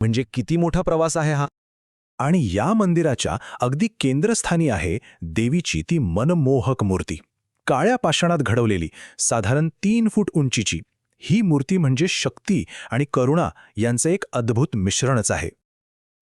म्हणजे किती मोठा प्रवास आहे हा. आणि या मंदिराच्या अगदी केंद्रस्थानी आहे देवीची ती मनमोहक मूर्ती, काळ्या पाषाणात घडवलेली, साधारण 3 फूट उंचीची. ही मूर्ती म्हणजे शक्ती आणि करुणा यांचं एक अद्भुत मिश्रणच आहे.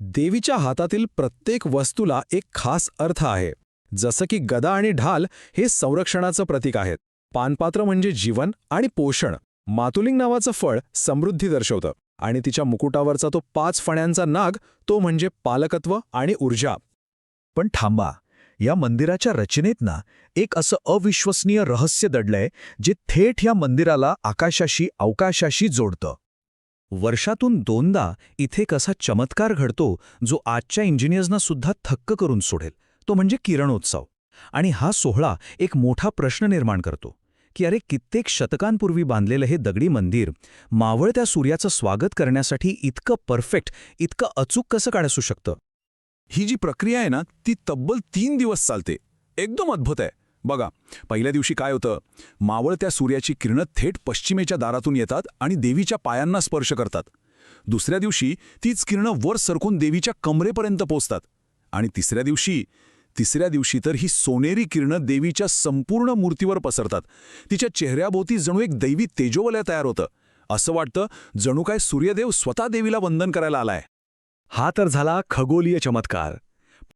देवीच्या हातातील प्रत्येक वस्तूला एक खास अर्थ आहे. जसं की गदा आणि ढाल हे संरक्षणाचं प्रतीक आहेत. पानपात्र म्हणजे जीवन आणि पोषण. मातुलिंग नावाचं फळ समृद्धी दर्शवतं. आणि तिच्या मुकुटावरचा तो 5 फण्यांचा नाग, तो म्हणजे पालकत्व आणि ऊर्जा. पण थांबा, या मंदिराच्या रचनेत ना एक असं अविश्वसनीय रहस्य दडलंय जे थेट या मंदिराला आकाशाशी अवकाशाशी जोडतं. वर्षातून 2दा इथे कसा चमत्कार घडतो जो आजच्या इंजिनियर्सना सुद्धा थक्क करून सोडेल. तो म्हणजे किरणोत्सव. आणि हा सोहळा एक मोठा प्रश्न निर्माण करतो की अरे, कित्येक शतकांपूर्वी बांधलेलं हे दगडी मंदिर मावळत्या सूर्याचं स्वागत करण्यासाठी इतकं परफेक्ट, इतकं अचूक कसं काय असू शकतं. ही जी प्रक्रिया आहे ना, ती तब्बल 3 दिवस चालते. एकदम अद्भुत आहे. बघा, पहिल्या दिवशी काय होतं, मावळत्या सूर्याची किरणं थेट पश्चिमेच्या दारातून येतात आणि देवीच्या पायांना स्पर्श करतात. दुसऱ्या दिवशी तीच किरणं वर सरकून देवीच्या कमरेपर्यंत पोचतात. आणि तिसऱ्या दिवशी तर ही सोनेरी किरणं देवीच्या संपूर्ण मूर्तीवर पसरतात. तिच्या चेहऱ्याभोवती जणू एक दैवी तेजोवलय तयार होतं. असं वाटतं जणू काय सूर्यदेव स्वतः देवीला वंदन करायला आलाय. हा तर झाला खगोलीय चमत्कार.